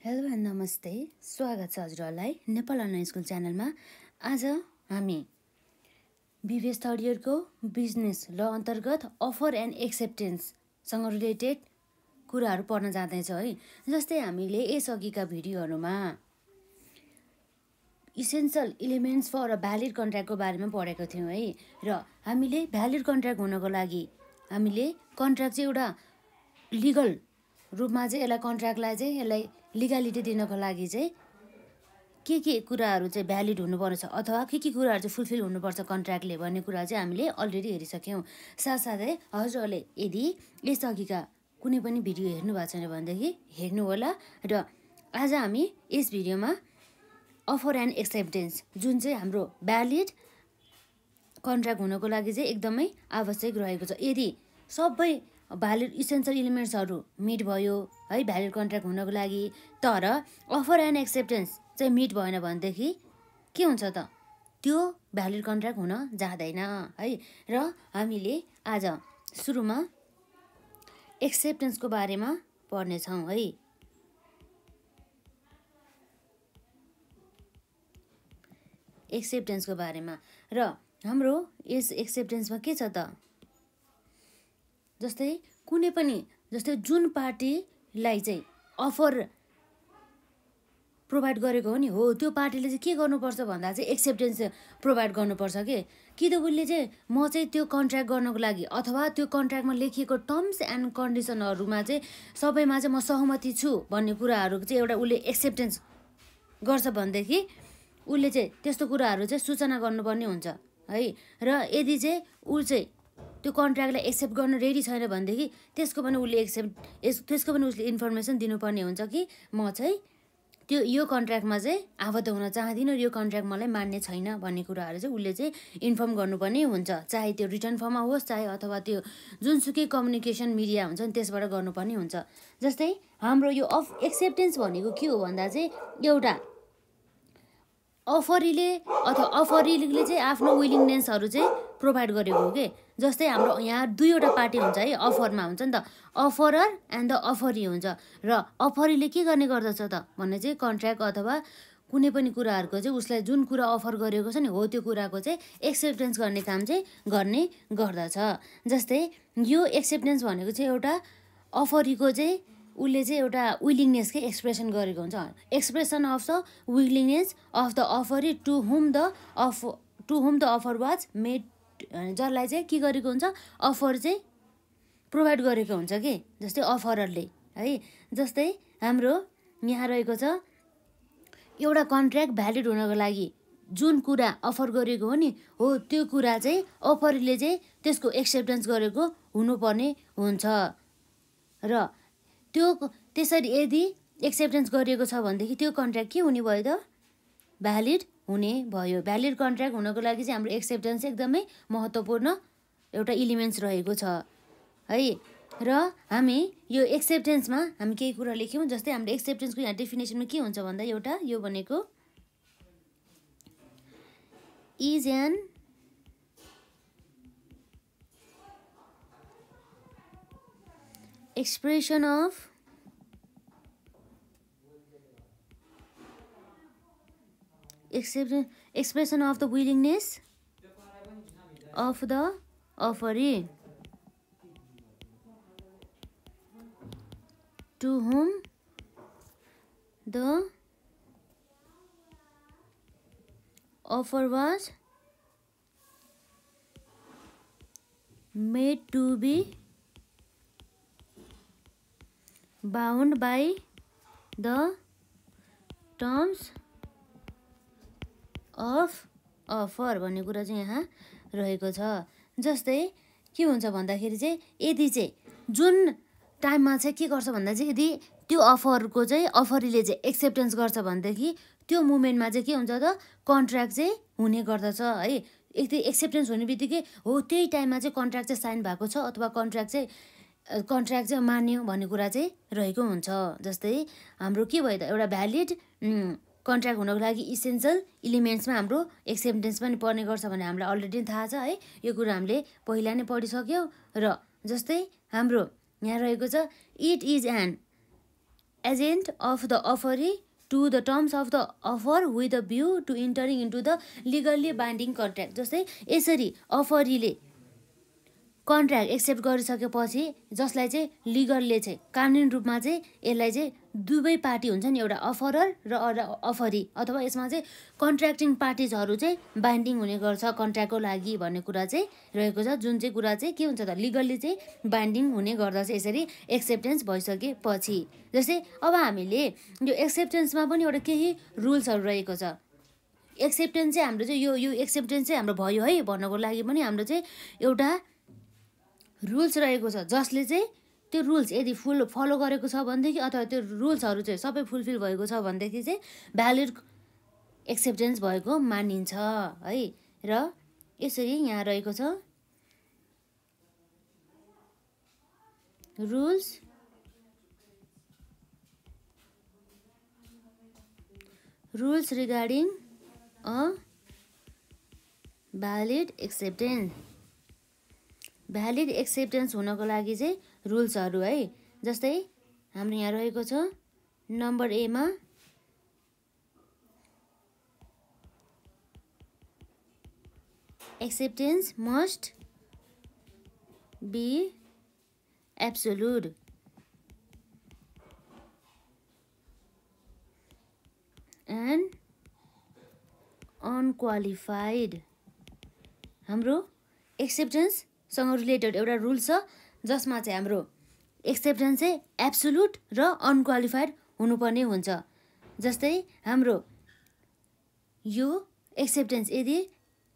Hello and नमस्ते, स्वागत छ हजुरहरूलाई नेपाल अनलाइन स्कुल च्यानलमा। आज हामी BVS थर्ड इयरको बिजनेस ल अन्तर्गत अफर एन्ड एक्सेप्टेन्ससँग रिलेटेड कुराहरू पढ्न जाँदैछौँ है। जस्तै हामीले यसअघिका भिडियोहरूमा essential elements for a valid कन्ट्र्याक्टको बारेमा पढेको थियौँ है। र हामीले भ्यालिड कन्ट्र्याक्ट हुनको लागि हामीले कन्ट्र्याक्ट चाहिँ एउटा लिगल रूपमा चाहिँ यसलाई कन्ट्र्याक्टलाई चाहिँ यसलाई लिगालिटी दिनको लागि चाहिँ के कुराहरू चाहिँ भ्यालिड हुनुपर्छ अथवा के कुराहरू चाहिँ फुलफिल हुनुपर्छ कन्ट्र्याक्टले भन्ने कुरा चाहिँ हामीले अलरेडी हेरिसक्यौँ। साथसाथै हजुरहरूले यदि यसअघिका कुनै पनि भिडियो हेर्नु भएको छैन भनेदेखि हेर्नु होला। र आज हामी यस भिडियोमा अफर एन्ड एक्सेप्टेन्स जुन चाहिँ हाम्रो भ्यालिड कन्ट्र्याक्ट हुनको लागि चाहिँ एकदमै आवश्यक रहेको छ। यदि सबै भ्यालिड इसेन्सियल इलिमेन्ट्सहरू मिट भयो है भ्यालिड कन्ट्र्याक्ट हुनको लागि, तर अफर एन्ड एक्सेप्टेन्स चाहिँ मिट भएन भनेदेखि के हुन्छ त? त्यो भ्यालिड कन्ट्र्याक्ट हुन जाँदैन है। र हामीले आज सुरुमा एक्सेप्टेन्सको बारेमा पढ्नेछौँ है। एक्सेप्टेन्सको बारेमा र हाम्रो यस एक्सेप्टेन्समा के छ त? जस्तै कुनै पनि जुन पार्टीलाई चाहिँ अफर प्रोभाइड गरेको हो नि हो त्यो पार्टीले चाहिँ के गर्नुपर्छ भन्दा चाहिँ एक्सेप्टेन्स प्रोभाइड गर्नुपर्छ कि त उसले चाहिँ म चाहिँ त्यो कन्ट्र्याक्ट गर्नको लागि अथवा त्यो कन्ट्र्याक्टमा लेखिएको टर्म्स एन्ड कन्डिसनहरूमा चाहिँ सबैमा चाहिँ म सहमति छु भन्ने कुराहरू चाहिँ एउटा उसले एक्सेप्टेन्स गर्छ भनेदेखि उसले चाहिँ त्यस्तो कुराहरू चाहिँ सूचना गर्नुपर्ने हुन्छ है। र यदि चाहिँ ऊ चाहिँ त्यो कन्ट्र्याक्टलाई एक्सेप्ट गर्न रेडी छैन भनेदेखि त्यसको पनि उसले इन्फर्मेसन दिनुपर्ने हुन्छ कि म चाहिँ त्यो यो कन्ट्र्याक्टमा चाहिँ आबद्ध हुन चाहदिनँ, यो कन्ट्र्याक्ट मलाई मान्ने छैन भन्ने कुराहरू चाहिँ उसले चाहिँ इन्फर्म गर्नुपर्ने हुन्छ। चाहे त्यो रिटर्न फर्ममा होस् चाहे अथवा त्यो जुनसुकै कम्युनिकेसन मिडिया हुन्छ नि त्यसबाट गर्नुपर्ने हुन्छ। जस्तै हाम्रो यो एक्सेप्टेन्स भनेको के हो भन्दा चाहिँ एउटा अफरीले चाहिँ आफ्नो विलिङनेसहरू चाहिँ प्रोभाइड गरेको हो कि। जस्तै हाम्रो यहाँ दुईवटा पार्टी हुन्छ है, अफरमा हुन्छ नि त, अफरर एन्ड द अफरी हुन्छ। र अफरीले के गर्ने गर्दछ त भन्ने चाहिँ कन्ट्र्याक्ट अथवा कुनै पनि कुराहरूको चाहिँ उसलाई जुन कुरा अफर गरेको छ नि हो त्यो कुराको चाहिँ एक्सेप्टेन्स गर्ने काम चाहिँ गर्ने गर्दछ। जस्तै यो एक्सेप्टेन्स भनेको चाहिँ एउटा अफरीको चाहिँ उसले चाहिँ एउटा विलिङनेसकै एक्सप्रेसन गरेको हुन्छ। Expression of the willingness of the offeree to whom the offer was made, जसलाई चाहिँ के गरेको हुन्छ अफर चाहिँ प्रोभाइड गरेको हुन्छ कि। जस्तै अफररले है। जस्तै हाम्रो यहाँ रहेको छ एउटा कन्ट्र्याक्ट भ्यालिड हुनको लागि जुन कुरा अफर गरेको हो नि हो त्यो कुरा चाहिँ अफरीले चाहिँ त्यसको एक्सेप्टेन्स गरेको हुनुपर्ने हुन्छ। र त्यो त्यसरी यदि एक्सेप्टेन्स गरिएको छ भनेदेखि त्यो कन्ट्र्याक्ट के हुने भयो त? भ्यालिड हुने भयो। भ्यालिड कन्ट्र्याक्ट हुनको लागि चाहिँ हाम्रो एक्सेप्टेन्स एकदमै महत्त्वपूर्ण एउटा इलिमेन्ट्स रहेको छ है। र हामी यो एक्सेप्टेन्समा हामी केही कुरा लेख्यौँ। जस्तै हाम्रो एक्सेप्टेन्सको यहाँ डेफिनेसनमा के हुन्छ भन्दा एउटा यो भनेको is an expression of the willingness of the offeree to whom the offer was made to be bound by the terms of offer भन्ने कुरा चाहिँ यहाँ रहेको छ। जस्तै के हुन्छ भन्दाखेरि चाहिँ यदि चाहिँ जुन टाइममा चाहिँ के गर्छ भन्दा चाहिँ यदि त्यो अफरको चाहिँ अफरीले चाहिँ एक्सेप्टेन्स गर्छ भनेदेखि त्यो मुमेन्टमा चाहिँ के हुन्छ त कन्ट्र्याक्ट चाहिँ हुने गर्दछ है। यदि एक्सेप्टेन्स हुने बित्तिकै हो त्यही टाइममा चाहिँ कन्ट्र्याक्ट चाहिँ साइन भएको छ अथवा कन्ट्र्याक्ट चाहिँ मान्यो भन्ने कुरा चाहिँ रहेको हुन्छ। जस्तै हाम्रो के भयो त एउटा भ्यालिड कन्ट्र्याक्ट हुनको लागि इसेन्सियल इलिमेन्ट्समा हाम्रो एक्सेप्टेन्स पनि पर्ने गर्छ भने हामीलाई अलरेडी थाहा छ है। यो कुरा हामीले पहिला नै पढिसक्यौँ। र जस्तै हाम्रो यहाँ रहेको छ it is an agent of the offeree to the terms of the offer with a view to entering into the legally binding contract. जस्तै यसरी अफरीले कन्ट्र्याक्ट एक्सेप्ट गरिसकेपछि जसलाई चाहिँ लिगलले चाहिँ कानुनी रूपमा चाहिँ यसलाई चाहिँ दुवै पार्टी हुन्छ नि, एउटा अफरर र अफरी, अथवा यसमा चाहिँ कन्ट्र्याक्टिङ पार्टिजहरू चाहिँ बाइन्डिङ हुने गर्छ कन्ट्र्याक्टको लागि भन्ने कुरा चाहिँ रहेको छ, जुन चाहिँ कुरा चाहिँ के हुन्छ त लिगल्ली चाहिँ बाइन्डिङ हुने गर्दछ यसरी एक्सेप्टेन्स भइसकेपछि। जस्तै अब हामीले यो एक्सेप्टेन्समा पनि एउटा केही रुल्सहरू रहेको छ। एक्सेप्टेन्स चाहिँ हाम्रो चाहिँ यो एक्सेप्टेन्स चाहिँ हाम्रो भयो है भन्नको लागि पनि हाम्रो चाहिँ एउटा रुल्स रहेको छ, जसले चाहिँ त्यो रुल्स यदि फलो गरेको छ भनेदेखि अथवा त्यो रुल्सहरू चाहिँ सबै फुलफिल भएको छ भनेदेखि चाहिँ भ्यालिड एक्सेप्टेन्स भएको मानिन्छ है। र यसरी यहाँ रहेको छ rules regarding a valid acceptance. Valid acceptance हुनको लागि चाहिँ रुल्सहरू है। जस्तै हाम्रो यहाँ रहेको छ नम्बर एमा acceptance must be absolute and unqualified. हाम्रो एक्सेप्टेन्ससँग रिलेटेड एउटा रुल्स छ जसमा चाहिँ हाम्रो एक्सेप्टेन्स चाहिँ एब्सोल्युट र अनक्वालिफाइड हुनुपर्ने हुन्छ। जस्तै हाम्रो यो एक्सेप्टेन्स यदि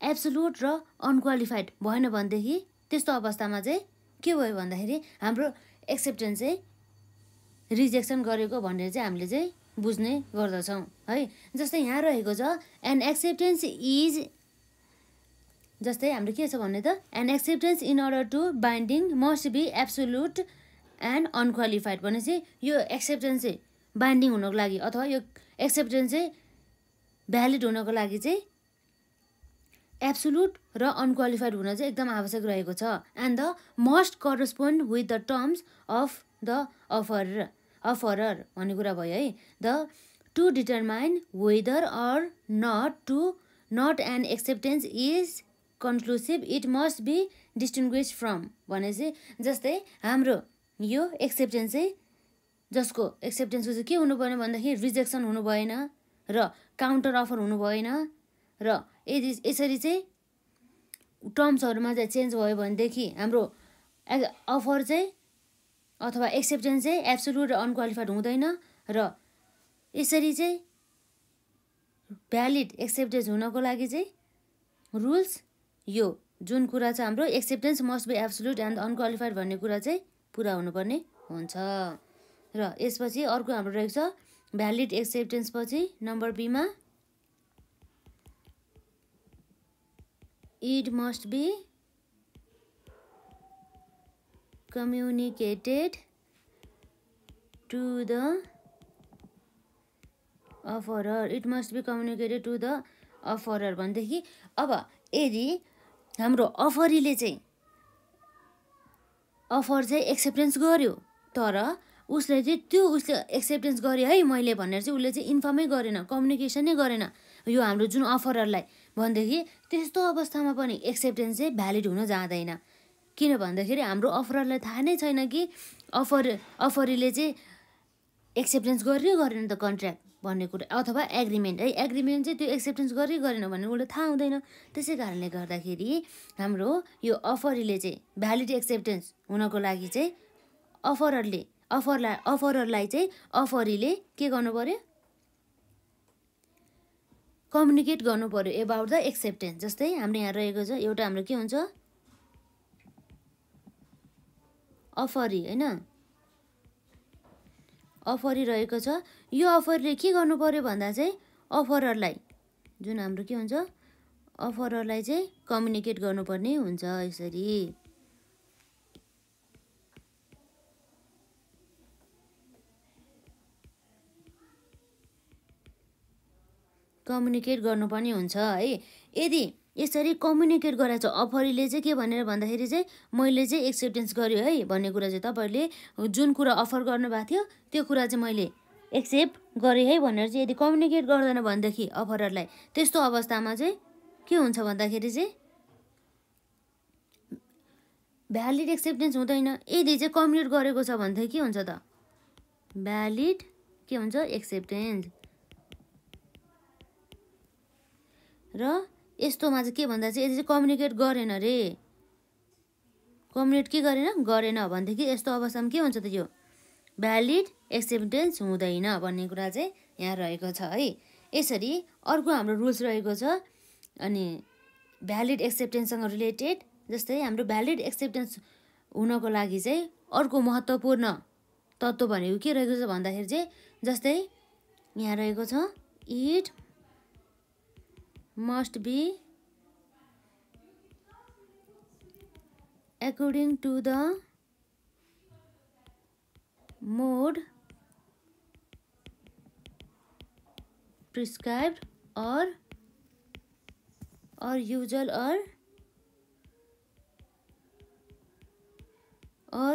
एब्सोल्युट र अनक्वालिफाइड भएन भनेदेखि त्यस्तो अवस्थामा चाहिँ के भयो भन्दाखेरि हाम्रो एक्सेप्टेन्स चाहिँ रिजेक्सन गरेको भनेर चाहिँ हामीले चाहिँ बुझ्ने गर्दछौँ है। जस्तै यहाँ रहेको छ एन एक्सेप्टेन्स इज, जस्तै हाम्रो के छ भन्ने त an acceptance in order to binding must be absolute and unqualified भनेपछि यो एक्सेप्टेन्स चाहिँ बाइन्डिङ हुनको लागि अथवा यो एक्सेप्टेन्स चाहिँ भ्यालिड हुनको लागि चाहिँ एब्सोल्युट र अनक्वालिफाइड हुन चाहिँ एकदम आवश्यक रहेको छ। And the must correspond with the terms of the offerer भन्ने कुरा भयो है। The to determine whether or not an acceptance is conclusive it must be distinguished from भनेपछि जस्तै हाम्रो यो एक्सेप्टेन्स चाहिँ जसको एक्सेप्टेन्सको चाहिँ के हुनु पर्ने भन्दाखेरि रिजेक्सन हुनु भएन र काउन्टर अफर हुनु भएन र यदि यसरी चाहिँ टर्म्सहरूमा चाहिँ चेन्ज भयो भनेदेखि हाम्रो अफर चाहिँ अथवा एक्सेप्टेन्स चाहिँ एब्सोल्युट र अनक्वालिफाइड हुँदैन र यसरी चाहिँ भ्यालिड एक्सेप्टेन्स हुनको लागि चाहिँ रुल्स यो जुन कुरा छ हाम्रो acceptance must be absolute and unqualified भन्ने कुरा चाहिँ पुरा हुनुपर्ने हुन्छ। र यसपछि अर्को हाम्रो रहेको छ भ्यालिड एक्सेप्टेन्स पछि नम्बर बीमा it must be communicated to the offerer. It must be communicated to the offerer भनेदेखि अब यदि हाम्रो अफरीले चाहिँ अफर चाहिँ एक्सेप्टेन्स गर्यो तर उसले चाहिँ त्यो उसले एक्सेप्टेन्स गर्यो है मैले भनेर चाहिँ उसले चाहिँ इन्फर्मै गरेन, कम्युनिकेसनै गरेन यो हाम्रो जुन अफररलाई भनेदेखि त्यस्तो अवस्थामा पनि एक्सेप्टेन्स चाहिँ भ्यालिड हुन जाँदैन। किन भन्दाखेरि हाम्रो अफररलाई थाहा नै छैन कि अफरीले चाहिँ एक्सेप्टेन्स गर्यो गरेन त कन्ट्र्याक्ट भन्ने कुरा अथवा एग्रिमेन्ट है। एग्रिमेन्ट चाहिँ त्यो एक्सेप्टेन्स गर्यो गरेन भन्ने उसले थाहा हुँदैन। त्यसै कारणले गर्दाखेरि हाम्रो यो अफरीले चाहिँ भ्यालिड एक्सेप्टेन्स हुनको लागि चाहिँ अफररलाई चाहिँ अफरीले के गर्नु पर्यो कम्युनिकेट गर्नु पर्यो एबाउट द एक्सेप्टेन्स। जस्तै हाम्रो यहाँ रहेको छ एउटा हाम्रो के हुन्छ अफरी होइन, अफरी रहेको छ। यो अफरले के गर्नु पर्यो भन्दा चाहिँ अफररलाई जुन हाम्रो के हुन्छ अफररलाई चाहिँ कम्युनिकेट गर्नुपर्ने हुन्छ। यसरी कम्युनिकेट गर्नुपर्ने हुन्छ है। यदि यसरी कम्युनिकेट गराएको छ। अफरीले चाहिँ के भनेर भन्दाखेरि चाहिँ मैले चाहिँ एक्सेप्टेन्स गर्यो है भन्ने कुरा चाहिँ तपाईँहरूले जुन कुरा अफर गर्नुभएको थियो त्यो कुरा चाहिँ मैले एक्सेप्ट गरेँ है भनेर चाहिँ यदि कम्युनिकेट गर्दैन भनेदेखि अफररलाई त्यस्तो अवस्थामा चाहिँ के हुन्छ भन्दाखेरि चाहिँ भ्यालिड एक्सेप्टेन्स हुँदैन। यदि चाहिँ कम्युनिकेट गरेको छ भनेदेखि के हुन्छ त भ्यालिड के हुन्छ एक्सेप्टेन्स। र यस्तोमा चाहिँ के भन्दा चाहिँ यदि चाहिँ कम्युनिकेट गरेन रे कम्युनिकेट के गरेन भनेदेखि यस्तो अवस्थामा के हुन्छ त यो भ्यालिड एक्सेप्टेन्स हुँदैन भन्ने कुरा चाहिँ यहाँ रहेको छ है। यसरी अर्को हाम्रो रुल्स रहेको छ अनि भ्यालिड एक्सेप्टेन्ससँग रिलेटेड जस्तै हाम्रो भ्यालिड एक्सेप्टेन्स हुनको लागि चाहिँ अर्को महत्त्वपूर्ण तत्त्व भनेको के रहेको छ भन्दाखेरि चाहिँ जस्तै यहाँ रहेको छ it must be according to the mode prescribed or usual or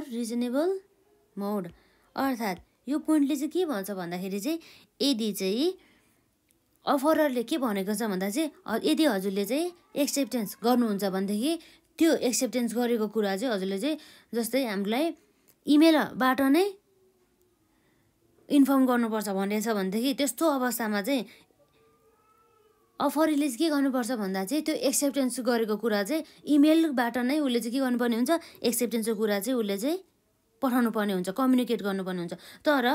reasonable mode। अर्थात् यो पोइन्टले चाहिँ के भन्छ भन्दाखेरि चाहिँ यदि चाहिँ अफररले के भनेको छ भन्दा चाहिँ यदि हजुरले चाहिँ एक्सेप्टेन्स गर्नुहुन्छ भनेदेखि त्यो एक्सेप्टेन्स गरेको कुरा चाहिँ हजुरले चाहिँ जस्तै हामीलाई इमेलबाट नै इन्फर्म गर्नुपर्छ भनेछ भनेदेखि त्यस्तो अवस्थामा चाहिँ अफररले चाहिँ के गर्नुपर्छ भन्दा चाहिँ त्यो एक्सेप्टेन्स गरेको कुरा चाहिँ इमेलबाट नै उसले चाहिँ के गर्नुपर्ने हुन्छ एक्सेप्टेन्सको कुरा चाहिँ उसले चाहिँ पठाउनु पर्ने हुन्छ कम्युनिकेट गर्नुपर्ने हुन्छ। तर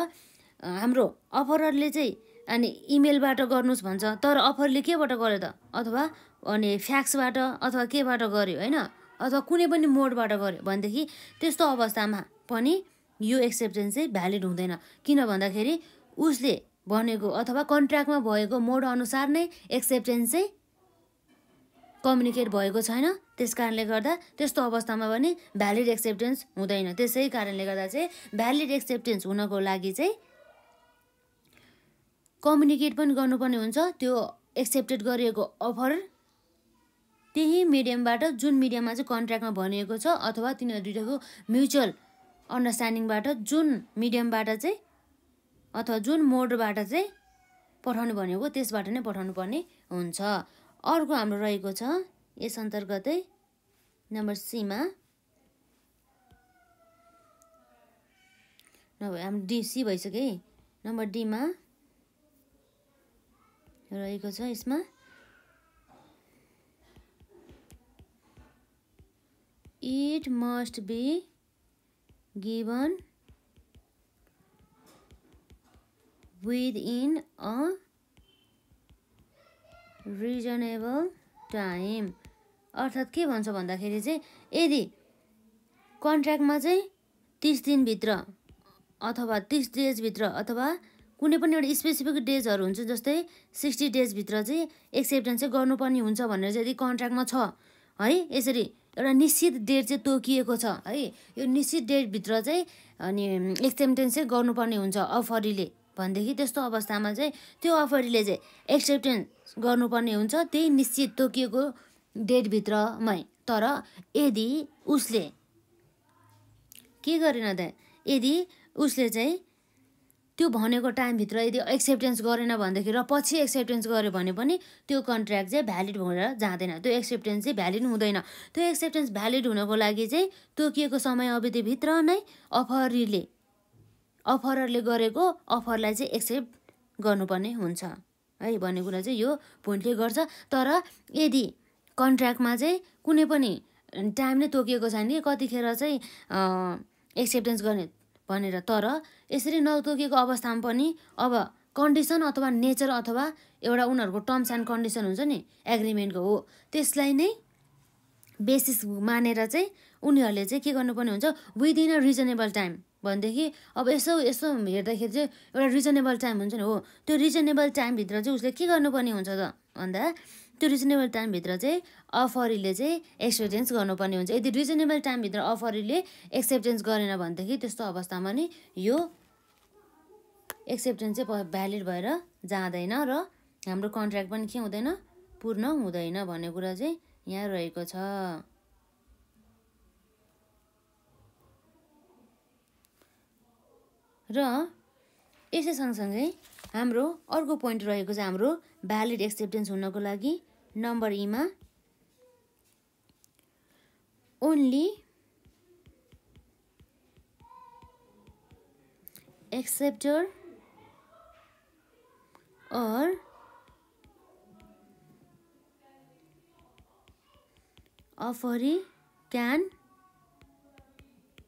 हाम्रो अफररले चाहिँ अनि इमेलबाट गर्नुहोस् भन्छ तर अफरले केबाट गर्यो त अथवा अनि फ्याक्सबाट अथवा केबाट गर्यो होइन अथवा कुनै पनि मोडबाट गर्यो भनेदेखि त्यस्तो अवस्थामा पनि यो एक्सेप्टेन्स चाहिँ भ्यालिड हुँदैन। किन भन्दाखेरि उसले भनेको अथवा कन्ट्र्याक्टमा भएको मोड अनुसार नै एक्सेप्टेन्स चाहिँ कम्युनिकेट भएको छैन। त्यस कारणले गर्दा त्यस्तो अवस्थामा पनि भ्यालिड एक्सेप्टेन्स हुँदैन। त्यसै कारणले गर्दा चाहिँ भ्यालिड एक्सेप्टेन्स हुनको लागि चाहिँ कम्युनिकेट पनि गर्नुपर्ने हुन्छ त्यो एक्सेप्टेड गरिएको अफर त्यही मिडियमबाट जुन मिडियममा चाहिँ कन्ट्र्याक्टमा भनिएको छ अथवा तिनीहरू दुईटाको म्युचुअल अन्डरस्ट्यान्डिङबाट जुन मिडियमबाट चाहिँ अथवा जुन मोडबाट चाहिँ पठाउनु भनेको त्यसबाट नै पठाउनु पर्ने हुन्छ। अर्को हाम्रो रहेको छ यस अन्तर्गतै नम्बर सीमा नभए हाम्रो सी भइसक्यो है। नम्बर डीमा रहेको छ यसमा it must be given within a reasonable time। अर्थात् के भन्छ भन्दाखेरि चाहिँ यदि कन्ट्र्याक्टमा चाहिँ 30 दिनभित्र अथवा 30 डेजभित्र अथवा कुनै पनि एउटा स्पेसिफिक डेजहरू हुन्छ जस्तै 60 डेजभित्र चाहिँ एक्सेप्टेन्स चाहिँ गर्नुपर्ने हुन्छ भनेर चाहिँ यदि कन्ट्र्याक्टमा छ है यसरी एउटा निश्चित डेट चाहिँ तोकिएको छ है यो निश्चित डेटभित्र चाहिँ अनि एक्सेप्टेन्स चाहिँ गर्नुपर्ने हुन्छ अफरीले भनेदेखि त्यस्तो अवस्थामा चाहिँ त्यो अफरीले चाहिँ एक्सेप्टेन्स गर्नुपर्ने हुन्छ त्यही निश्चित तोकिएको डेटभित्रमै। तर यदि उसले के गरेन त यदि उसले चाहिँ त्यो भनेको टाइमभित्र यदि एक्सेप्टेन्स गरेन भनेदेखि र पछि एक्सेप्टेन्स गर्यो भने पनि त्यो कन्ट्र्याक्ट चाहिँ भ्यालिड भएर जाँदैन त्यो एक्सेप्टेन्स चाहिँ भ्यालिड हुँदैन। त्यो एक्सेप्टेन्स भ्यालिड हुनको लागि चाहिँ तोकिएको समय अवधिभित्र नै अफररले गरेको अफरलाई चाहिँ एक्सेप्ट गर्नुपर्ने हुन्छ है भन्ने कुरा चाहिँ यो पोइन्टले गर्छ। तर यदि कन्ट्र्याक्टमा चाहिँ कुनै पनि टाइम नै तोकिएको छैन कि कतिखेर चाहिँ एक्सेप्टेन्स गर्ने भनेर तर यसरी नतोकिएको अवस्थामा पनि अब कन्डिसन अथवा नेचर अथवा एउटा उनीहरूको टर्म्स एन्ड कन्डिसन हुन्छ नि एग्रिमेन्टको हो त्यसलाई नै बेसिस मानेर चाहिँ उनीहरूले चाहिँ के गर्नुपर्ने हुन्छ विदिन अ रिजनेबल टाइम भनेदेखि अब यसो हेर्दाखेरि चाहिँ एउटा रिजनेबल टाइम हुन्छ नि हो त्यो रिजनेबल टाइमभित्र चाहिँ उसले के गर्नुपर्ने हुन्छ त भन्दा त्यो रिजनेबल टाइमभित्र चाहिँ अफरीले चाहिँ एक्सेप्टेन्स गर्नुपर्ने हुन्छ। यदि रिजनेबल टाइमभित्र अफरीले एक्सेप्टेन्स गरेन भनेदेखि त्यस्तो अवस्थामा नि यो एक्सेप्टेन्स चाहिँ भ्यालिड भएर जाँदैन र हाम्रो कन्ट्र्याक्ट पनि के हुँदैन पूर्ण हुँदैन भन्ने कुरा चाहिँ यहाँ रहेको छ। र यसै सँगसँगै हाम्रो अर्को पोइन्ट रहेको छ हाम्रो भ्यालिड एक्सेप्टेन्स हुनको लागि नम्बर ईमा only acceptor or offeree can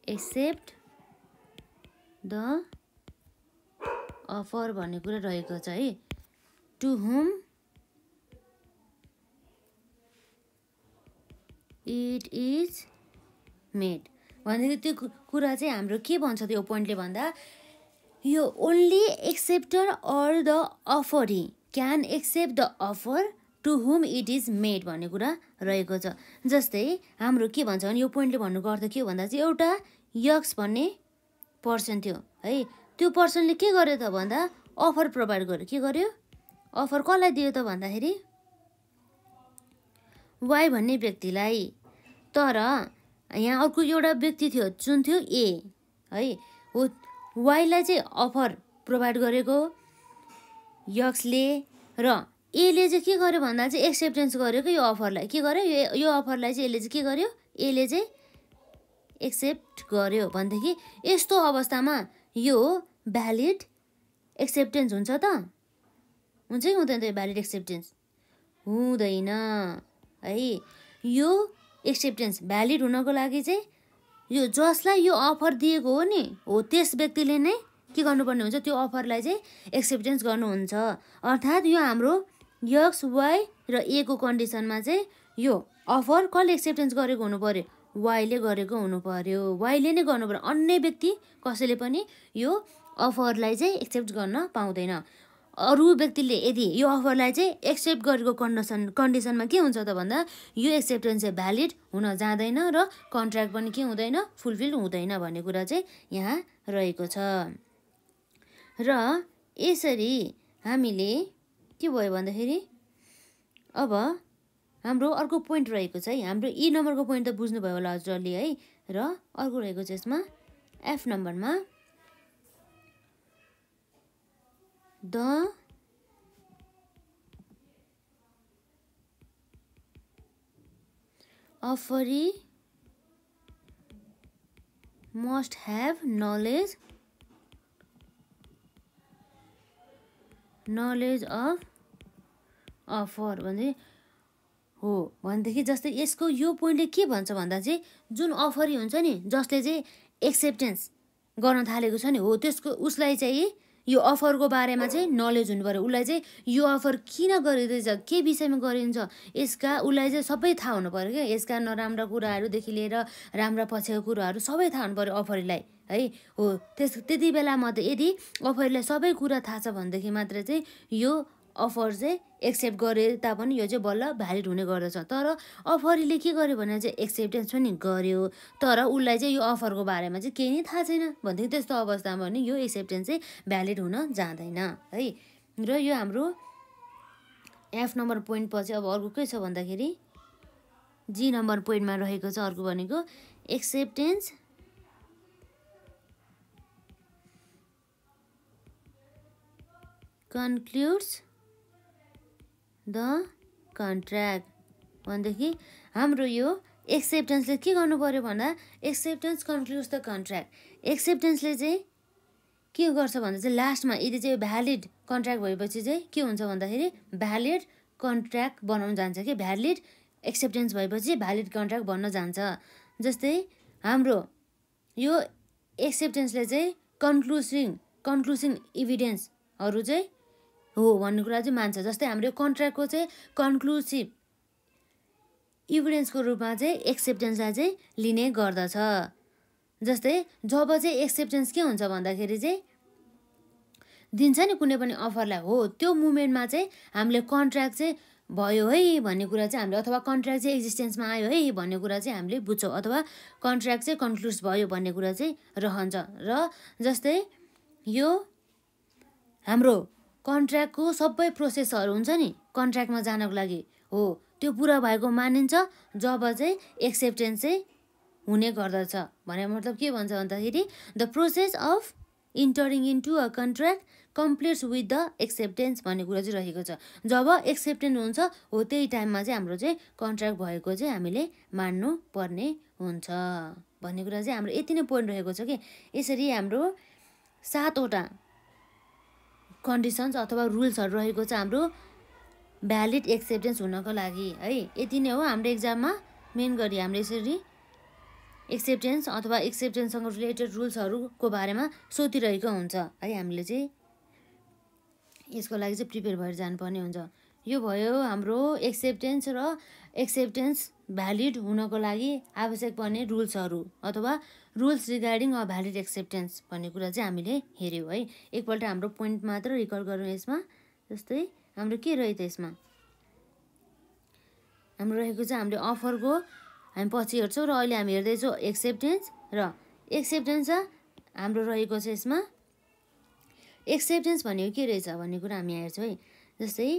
accept the offer भन्ने कुरा रहेको छ है। to whom it is made भनेको त्यो कुरा चाहिँ हाम्रो के भन्छ त्यो पोइन्टले भन्दा यो only acceptor or the offeree can accept the offer to whom it is made भन्ने कुरा रहेको छ। जस्तै हाम्रो के भन्छ भने यो पोइन्टले भन्नुको अर्थ के हो भन्दा चाहिँ एउटा यक्स भन्ने पर्सन थियो है, त्यो पर्सनले के गर्यो त भन्दा अफर प्रोभाइड गर्यो। के गर्यो? अफर कसलाई दियो त भन्दाखेरि वाइ भन्ने व्यक्तिलाई। तर यहाँ अर्को एउटा व्यक्ति थियो जुन थियो ए है, हो वाइलाई चाहिँ अफर प्रोभाइड गरेको यक्सले र एले चाहिँ के गर्यो भन्दा चाहिँ एक्सेप्टेन्स गर्यो कि यो अफरलाई। के गर्यो? यो अफरलाई चाहिँ यसले चाहिँ के गर्यो? एले चाहिँ एक्सेप्ट गर्यो भनेदेखि यस्तो अवस्थामा यो भ्यालिड एक्सेप्टेन्स हुन्छ त? हुन्छ कि हुँदैन त? भ्यालिड एक्सेप्टेन्स हुँदैन है। यो एक्सेप्टेन्स भ्यालिड हुनको लागि चाहिँ यो जसलाई यो अफर दिएको हो नि हो त्यस व्यक्तिले नै के गर्नुपर्ने हुन्छ? त्यो अफरलाई चाहिँ एक्सेप्टेन्स गर्नुहुन्छ। अर्थात् यो हाम्रो यक्स वाइ र ए को कन्डिसनमा चाहिँ यो अफर कसले एक्सेप्टेन्स गरेको हुनु पर्यो? वाइले गरेको हुनु पर्यो। वाइले नै गर्नु पर्यो। अन्य व्यक्ति कसैले पनि यो अफरलाई चाहिँ एक्सेप्ट गर्न पाउँदैन। अरू व्यक्तिले यदि यो अफरलाई चाहिँ एक्सेप्ट गरेको कन्डिसनमा के हुन्छ त भन्दा यो एक्सेप्टेन्स चाहिँ भ्यालिड हुन जाँदैन र कन्ट्र्याक्ट पनि के हुँदैन? फुलफिल हुँदैन भन्ने कुरा चाहिँ यहाँ रहेको छ। र यसरी हामीले के भयो भन्दाखेरि अब हाम्रो अर्को पोइन्ट रहेको छ है। हाम्रो ई नम्बरको पोइन्ट त बुझ्नुभयो होला हजुरले है। र अर्को रहेको छ यसमा एफ नम्बरमा the offeree must have knowledge of offer भने हो भनेदेखि जस्तै यसको यो पोइन्टले के भन्छ भन्दा चाहिँ जुन अफरी हुन्छ नि जसले चाहिँ एक्सेप्टेन्स गर्न थालेको छ नि हो त्यसको उसलाई चाहिँ यो अफरको बारेमा चाहिँ नलेज हुनु पर्यो। उसलाई चाहिँ यो अफर किन गरिँदैछ, के विषयमा गरिन्छ, यसका उसलाई चाहिँ सबै थाहा हुनु पर्यो क्या। यसका नराम्रा कुराहरूदेखि लिएर राम्रा पछिका कुराहरू सबै थाहा हुनु पर्यो अफरीलाई है। हो त्यति बेला मात्रै यदि अफरीलाई सबै कुरा थाहा छ भनेदेखि मात्र चाहिँ यो अफर चाहिँ एक्सेप्ट गरे तापनि यो चाहिँ बल्ल भ्यालिड हुने गर्दछ। तर अफरीले के गर्यो भने चाहिँ एक्सेप्टेन्स पनि गर्यो तर उसलाई चाहिँ यो अफरको बारेमा चाहिँ केही नै थाहा छैन भनेदेखि त्यस्तो अवस्थामा पनि यो एक्सेप्टेन्स चाहिँ भ्यालिड हुन जाँदैन है। र यो हाम्रो एफ नम्बर पोइन्ट पछि अब अर्को के छ भन्दाखेरि जी नम्बर पोइन्टमा रहेको छ अर्को भनेको एक्सेप्टेन्स कन्क्लुड्स द कन्ट्र्याक्ट भनेदेखि हाम्रो यो एक्सेप्टेन्सले के गर्नु पर्यो भन्दा एक्सेप्टेन्स कन्क्लुड्स द कन्ट्र्याक्ट। एक्सेप्टेन्सले चाहिँ के गर्छ भन्दा चाहिँ लास्टमा यदि चाहिँ भ्यालिड कन्ट्र्याक्ट भएपछि चाहिँ के हुन्छ भन्दाखेरि भ्यालिड कन्ट्र्याक्ट बनाउन जान्छ कि भ्यालिड एक्सेप्टेन्स भएपछि भ्यालिड कन्ट्र्याक्ट बन्न जान्छ। जस्तै हाम्रो यो एक्सेप्टेन्सले चाहिँ कन्क्लुसिङ इभिडेन्सहरू चाहिँ हो भन्ने कुरा चाहिँ मान्छ। जस्तै हाम्रो कन्ट्र्याक्टको चाहिँ कन्क्लुसिभ इभिडेन्सको रूपमा चाहिँ एक्सेप्टेन्सलाई चाहिँ लिने गर्दछ। जस्तै जब चाहिँ एक्सेप्टेन्स के हुन्छ भन्दाखेरि चाहिँ दिन्छ नि कुनै पनि अफरलाई हो त्यो मुमेन्टमा चाहिँ हामीले कन्ट्र्याक्ट चाहिँ भयो है भन्ने कुरा चाहिँ हामीले अथवा कन्ट्र्याक्ट चाहिँ एक्जिस्टेन्समा आयो है भन्ने कुरा चाहिँ हामीले बुझ्छौँ अथवा कन्ट्र्याक्ट चाहिँ कन्क्लुड भयो भन्ने कुरा चाहिँ रहन्छ। र जस्तै यो हाम्रो कन्ट्र्याक्टको सबै प्रोसेसहरू हुन्छ नि कन्ट्र्याक्टमा जानको लागि हो त्यो पुरा भएको मानिन्छ जब चाहिँ एक्सेप्टेन्स चाहिँ हुने गर्दछ। भने मतलब के भन्छ भन्दाखेरि the process of entering into a contract completes with the acceptance भन्ने कुरा चाहिँ रहेको छ। जब एक्सेप्टेन्स हुन्छ हो त्यही टाइममा चाहिँ हाम्रो चाहिँ कन्ट्र्याक्ट भएको चाहिँ हामीले मान्नु पर्ने हुन्छ भन्ने कुरा चाहिँ हाम्रो यति नै पोइन्ट रहेको छ कि यसरी हाम्रो 7वटा कन्डिसन्स अथवा रुल्सहरू रहेको छ हाम्रो भ्यालिड एक्सेप्टेन्स हुनको लागि है। यति नै हो हाम्रो एक्जाममा मेन गरी हाम्रो यसरी एक्सेप्टेन्स अथवा एक्सेप्टेन्ससँग रिलेटेड रुल्सहरूको बारेमा सोधिरहेको हुन्छ है। हामीले चाहिँ यसको लागि चाहिँ प्रिपेयर भएर जानुपर्ने हुन्छ। यो भयो हाम्रो एक्सेप्टेन्स र एक्सेप्टेन्स भ्यालिड हुनको लागि आवश्यक पर्ने रुल्सहरू अथवा rules regarding a valid acceptance भन्ने कुरा चाहिँ हामीले हेऱ्यौँ है। एकपल्ट हाम्रो पोइन्ट मात्र रिकल गरौँ यसमा। जस्तै हाम्रो के रह्यो त यसमा हाम्रो रहेको चाहिँ हामीले अफरको हामी पछि हेर्छौँ र अहिले हामी हेर्दैछौँ एक्सेप्टेन्स र एक्सेप्टेन्स हाम्रो रहेको छ यसमा एक्सेप्टेन्स भनेको के रहेछ भन्ने कुरा हामी यहाँ हेर्छौँ है। जस्तै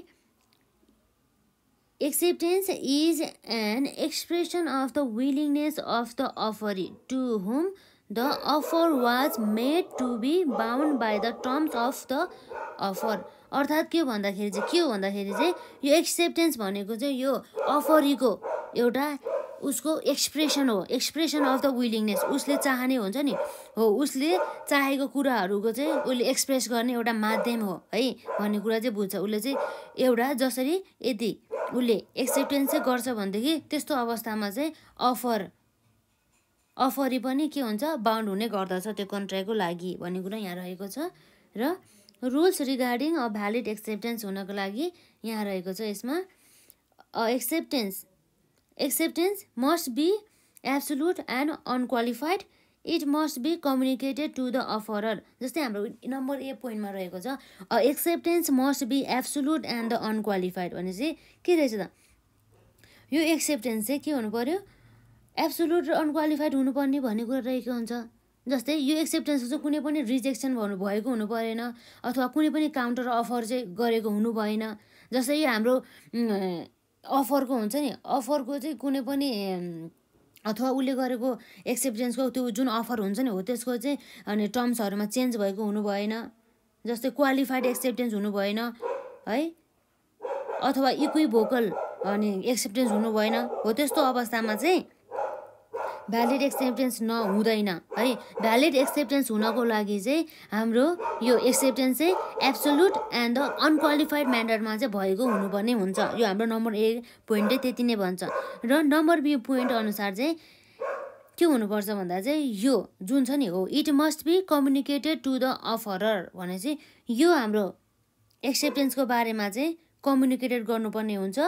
acceptance is an expression of the willingness of the offeree to whom the offer was made to be bound by the terms of the offer. अर्थात् के भन्दाखेरि चाहिँ के हो भन्दाखेरि चाहिँ यो एक्सेप्टेन्स भनेको चाहिँ यो अफरीको एउटा उसको एक्सप्रेसन हो, एक्सप्रेसन अफ द विलिङनेस। उसले चाहने हुन्छ नि हो, उसले चाहेको कुराहरूको चाहिँ उसले एक्सप्रेस गर्ने एउटा माध्यम हो है भन्ने कुरा चाहिँ बुझ्छ। उसले चाहिँ एउटा जसरी यदि उसले एक्सेप्टेन्स चाहिँ गर्छ भनेदेखि त्यस्तो अवस्थामा चाहिँ अफरी पनि के हुन्छ बाउन्ड हुने गर्दछ त्यो कन्ट्र्याक्टको लागि भन्ने कुरा यहाँ रहेको छ। र rules regarding a valid acceptance हुनको लागि यहाँ रहेको छ यसमा acceptance must be absolute and unqualified it must be communicated to the offerer. जस्तै हाम्रो नम्बर ए पोइन्टमा रहेको छ acceptance must be absolute and the unqualified भने चाहिँ के रहेछ त यो एक्सेप्टेन्स चाहिँ के हुनु पर्यो एब्सोल्युट र अनक्वालिफाइड हुनुपर्ने भन्ने कुरा रहेको हुन्छ। जस्तै यो एक्सेप्टेन्स चाहिँ कुनै पनि रिजेक्सन भएको हुनु परेन अथवा कुनै पनि काउन्टर अफर चाहिँ गरेको हुनु भएन। जस्तै यो हाम्रो अफरको हुन्छ नि अफरको चाहिँ कुनै पनि अथवा उसले गरेको एक्सेप्टेन्सको त्यो जुन अफर हुन्छ नि हो त्यसको चाहिँ अनि टर्म्सहरूमा चेन्ज भएको हुनु भएन। जस्तै क्वालिफाइड एक्सेप्टेन्स हुनु भएन है अथवा इक्विभोकल अनि एक्सेप्टेन्स हुनु भएन हो। त्यस्तो अवस्थामा चाहिँ भ्यालिड एक्सेप्टेन्स हुँदैन है। भ्यालिड एक्सेप्टेन्स हुनको लागि चाहिँ हाम्रो यो एक्सेप्टेन्स चाहिँ एब्सोल्युट एन्ड द अनक्वालिफाइड म्याटरमा चाहिँ भएको हुनुपर्ने हुन्छ। यो हाम्रो नम्बर ए पोइन्टै त्यति नै भन्छ। र नम्बर बी पोइन्ट अनुसार चाहिँ के हुनुपर्छ भन्दा चाहिँ यो जुन छ नि हो it must be communicated to the offerer भने चाहिँ यो हाम्रो एक्सेप्टेन्सको बारेमा चाहिँ कम्युनिकेटेड गर्नुपर्ने हुन्छ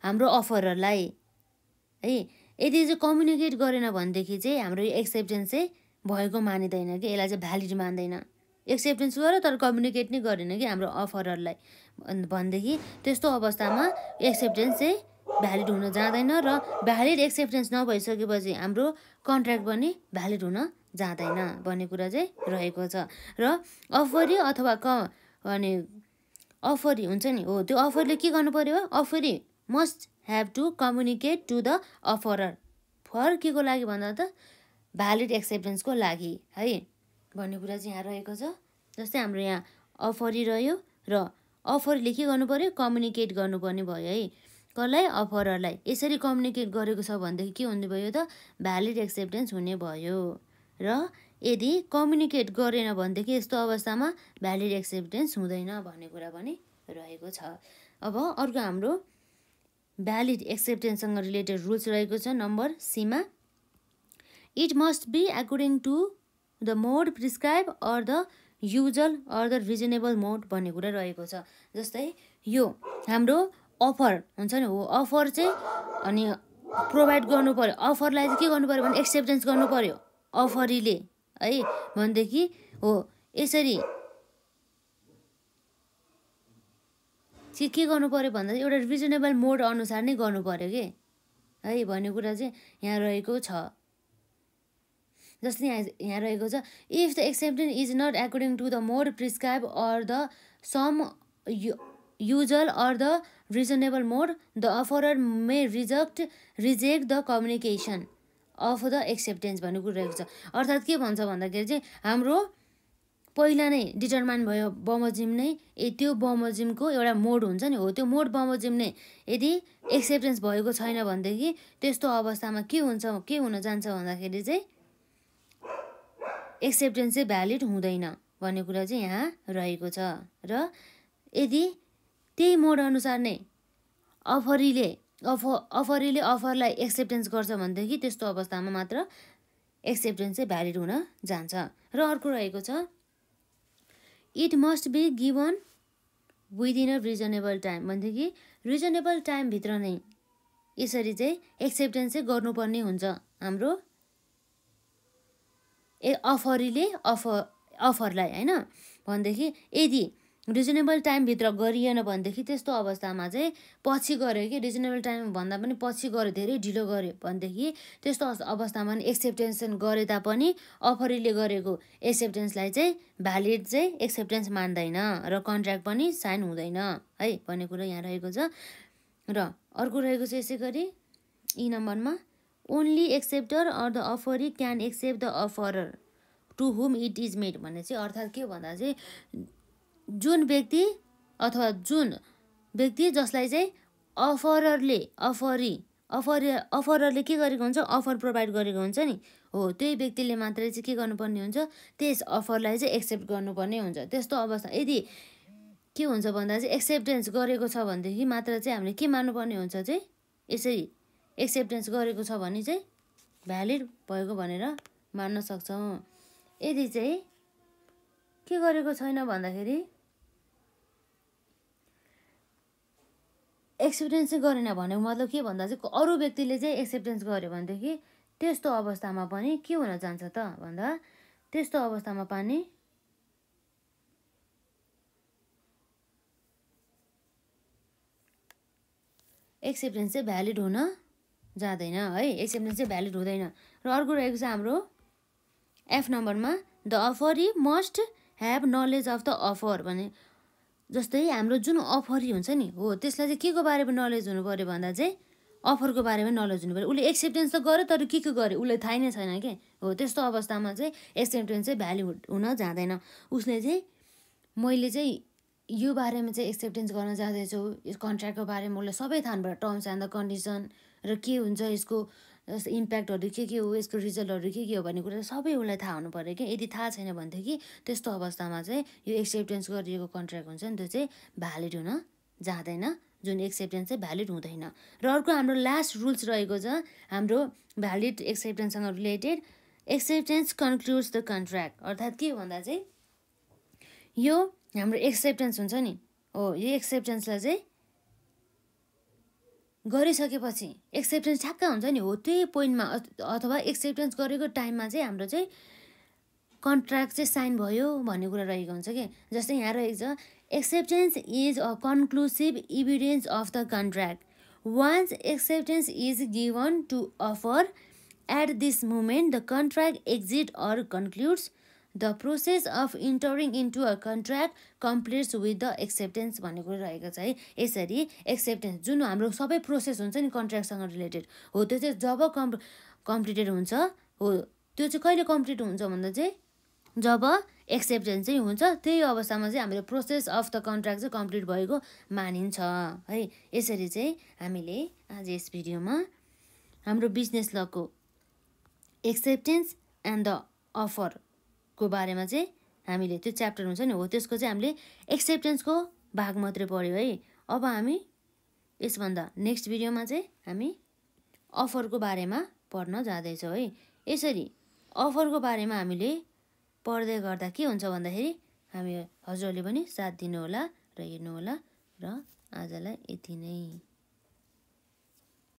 हाम्रो अफररलाई है। यदि चाहिँ कम्युनिकेट गरेन भनेदेखि चाहिँ हाम्रो यो एक्सेप्टेन्स चाहिँ भएको मानिँदैन कि यसलाई चाहिँ भ्यालिड मान्दैन। एक्सेप्टेन्स गर्यो तर कम्युनिकेट नै गरेन कि हाम्रो अफररलाई भनेदेखि त्यस्तो अवस्थामा एक्सेप्टेन्स चाहिँ भ्यालिड हुन जाँदैन र भ्यालिड एक्सेप्टेन्स नभइसकेपछि हाम्रो कन्ट्र्याक्ट पनि भ्यालिड हुन जाँदैन भन्ने कुरा चाहिँ रहेको छ। र अफरी अथवा अनि अफरी हुन्छ नि हो त्यो अफरले के गर्नु पर्यो offeree must have to communicate to the offerer for के को लागि भन्दा त भ्यालिड एक्सेप्टेन्सको लागि है भन्ने कुरा चाहिँ यहाँ रहेको छ। जस्तै हाम्रो यहाँ अफरी रह्यो र अफरले के गर्नु पर्यो कम्युनिकेट गर्नुपर्ने भयो है कसलाई अफररलाई। यसरी कम्युनिकेट गरेको छ भनेदेखि के हुने भयो त भ्यालिड एक्सेप्टेन्स हुने भयो। र यदि कम्युनिकेट गरेन भनेदेखि यस्तो अवस्थामा भ्यालिड एक्सेप्टेन्स हुँदैन भन्ने कुरा पनि रहेको छ। अब अर्को हाम्रो भ्यालिड एक्सेप्टेन्ससँग रिलेटेड रुल्स रहेको छ नम्बर सीमा it must be according to the mode prescribe or the usual or the reasonable mode भन्ने कुरा रहेको छ। जस्तै यो हाम्रो अफर हुन्छ नि हो अफर चाहिँ अनि प्रोभाइड गर्नु पर्यो अफरलाई चाहिँ के गर्नु पर्यो भने एक्सेप्टेन्स गर्नु पर्यो अफरीले है भनेदेखि हो यसरी चाहिँ के गर्नु पर्यो भन्दा एउटा रिजनेबल मोड अनुसार नै गर्नु पर्यो के है भन्ने कुरा चाहिँ यहाँ रहेको छ। जस्तै यहाँ रहेको छ if the acceptance is not according to the mode prescribe or the some usual or the reasonable mode, the offerer may reject the communication of the acceptance भन्ने कुरा रहेको छ। अर्थात् के भन्छ भन्दाखेरि चाहिँ हाम्रो पहिला नै डिटरमाइन भयो बमोजिम नै त्यो बमोजिमको एउटा मोड हुन्छ नि, हो त्यो मोड बमोजिम नै यदि एक्सेप्टेन्स भएको छैन भनेदेखि त्यस्तो अवस्थामा के हुन जान्छ भन्दाखेरि चाहिँ एक्सेप्टेन्स चाहिँ भ्यालिड हुँदैन भन्ने कुरा चाहिँ यहाँ रहेको छ। र यदि त्यही मोड अनुसार नै अफरीले अफरलाई एक्सेप्टेन्स गर्छ भनेदेखि त्यस्तो अवस्थामा मात्र एक्सेप्टेन्स चाहिँ भ्यालिड हुन जान्छ। र अर्को रहेको छ it must be given within a reasonable time भनेदेखि रिजनेबल टाइमभित्र नै यसरी चाहिँ एक्सेप्टेन्स चाहिँ गर्नुपर्ने हुन्छ हाम्रो अफरीले अफरलाई होइन भनेदेखि यदि रिजनेबल टाइमभित्र गरिएन भनेदेखि त्यस्तो अवस्थामा चाहिँ पछि गऱ्यो कि रिजनेबल टाइम भन्दा पनि पछि गऱ्यो धेरै ढिलो गऱ्यो भनेदेखि त्यस्तो अवस्थामा एक्सेप्टेन्स गरे तापनि अफरीले गरेको एक्सेप्टेन्सलाई चाहिँ भ्यालिड चाहिँ एक्सेप्टेन्स मान्दैन र कन्ट्र्याक्ट पनि साइन हुँदैन है भन्ने कुरा यहाँ रहेको छ। र अर्को रहेको छ यसै गरी ई नम्बरमा only acceptor or the offeree can accept the offerer to whom it is made भन्ने चाहिँ अर्थात् के भन्दा चाहिँ जुन व्यक्ति अथवा जुन व्यक्ति जसलाई चाहिँ अफररले के गरेको हुन्छ अफर प्रोभाइड गरेको हुन्छ नि, हो त्यही व्यक्तिले मात्रै चाहिँ के गर्नुपर्ने हुन्छ त्यस अफरलाई चाहिँ एक्सेप्ट गर्नुपर्ने हुन्छ। त्यस्तो अवस्था यदि के हुन्छ भन्दा चाहिँ एक्सेप्टेन्स गरेको छ भनेदेखि मात्र चाहिँ हामीले के मान्नुपर्ने हुन्छ चाहिँ यसरी एक्सेप्टेन्स गरेको छ भने चाहिँ भ्यालिड भएको भनेर मान्न सक्छौँ। यदि चाहिँ के गरेको छैन भन्दाखेरि एक्सेप्टेन्स चाहिँ गरेन भनेको मतलब के भन्दा चाहिँ अरू व्यक्तिले चाहिँ एक्सेप्टेन्स गर्यो भनेदेखि त्यस्तो अवस्थामा पनि के हुन जान्छ त भन्दा त्यस्तो अवस्थामा पनि एक्सेप्टेन्स चाहिँ भ्यालिड हुन जाँदैन है, एक्सेप्टेन्स चाहिँ भ्यालिड हुँदैन। र अर्को रहेको छ हाम्रो एफ नम्बरमा the offeree must have knowledge of the offer भने जस्तै हाम्रो जुन अफरी हुन्छ नि हो त्यसलाई चाहिँ के को बारेमा नलेज हुनु पऱ्यो भन्दा चाहिँ अफरको बारेमा नलेज हुनु पऱ्यो। उसले एक्सेप्टेन्स त गर्यो तर के गर्यो उसलाई थाहै नै छैन के, हो त्यस्तो अवस्थामा चाहिँ एक्सेप्टेन्स चाहिँ भ्यालिड हुन जाँदैन। उसले चाहिँ मैले चाहिँ यो बारेमा चाहिँ एक्सेप्टेन्स गर्न जाँदैछु यस कन्ट्र्याक्टको बारेमा उसलाई सबै थाहा हुनुपर्छ, टर्म्स एन्ड द कन्डिसन र के हुन्छ यसको इम्प्याक्टहरू के हो यसको रिजल्टहरू के हो भन्ने कुरा सबै उसलाई थाहा हुनु पऱ्यो कि। यदि थाहा छैन भनेदेखि त्यस्तो अवस्थामा चाहिँ यो एक्सेप्टेन्स गरिएको कन्ट्र्याक्ट हुन्छ नि त्यो चाहिँ भ्यालिड हुन जाँदैन, जुन एक्सेप्टेन्स चाहिँ भ्यालिड हुँदैन। र अर्को हाम्रो लास्ट रुल्स रहेको छ हाम्रो भ्यालिड एक्सेप्टेन्ससँग related acceptance concludes the contract अर्थात् के भन्दा चाहिँ यो हाम्रो एक्सेप्टेन्स हुन्छ नि हो यो एक्सेप्टेन्सलाई चाहिँ गरिसकेपछि एक्सेप्टेन्स ठ्याक्क हुन्छ नि हो त्यही पोइन्टमा अथवा एक्सेप्टेन्स गरेको टाइममा चाहिँ हाम्रो चाहिँ कन्ट्र्याक्ट चाहिँ साइन भयो भन्ने कुरा रहेको हुन्छ कि। जस्तै यहाँ रहेको छ acceptance is a conclusive evidence of the contract once acceptance is given to offer at this moment the contract exit or concludes the process of entering into a contract completes with the acceptance भन्ने कुरा रहेको छ है। यसरी acceptance जुन हाम्रो सबै process हुन्छ नि कन्ट्र्याक्टसँग रिलेटेड हो त्यो चाहिँ जब कम्प्लिटेड हुन्छ हो त्यो चाहिँ कहिले कम्प्लिट हुन्छ भन्दा चाहिँ जब एक्सेप्टेन्स चाहिँ हुन्छ त्यही अवस्थामा चाहिँ हामीले प्रोसेस अफ द कन्ट्र्याक्ट चाहिँ कम्प्लिट भएको मानिन्छ है। यसरी चाहिँ हामीले आज यस भिडियोमा हाम्रो बिजनेस लको एक्सेप्टेन्स एन्ड द अफरको बारेमा चाहिँ हामीले त्यो च्याप्टर हुन्छ नि हो त्यसको चाहिँ हामीले एक्सेप्टेन्सको भाग मात्रै पढ्यो है। अब हामी यसभन्दा नेक्स्ट भिडियोमा चाहिँ हामी अफरको बारेमा पढ्न जाँदैछौँ है। यसरी अफरको बारेमा हामीले पढ्दै गर्दा के हुन्छ भन्दाखेरि हामी हजुरहरूले पनि साथ दिनुहोला र हेर्नुहोला र आजलाई यति नै।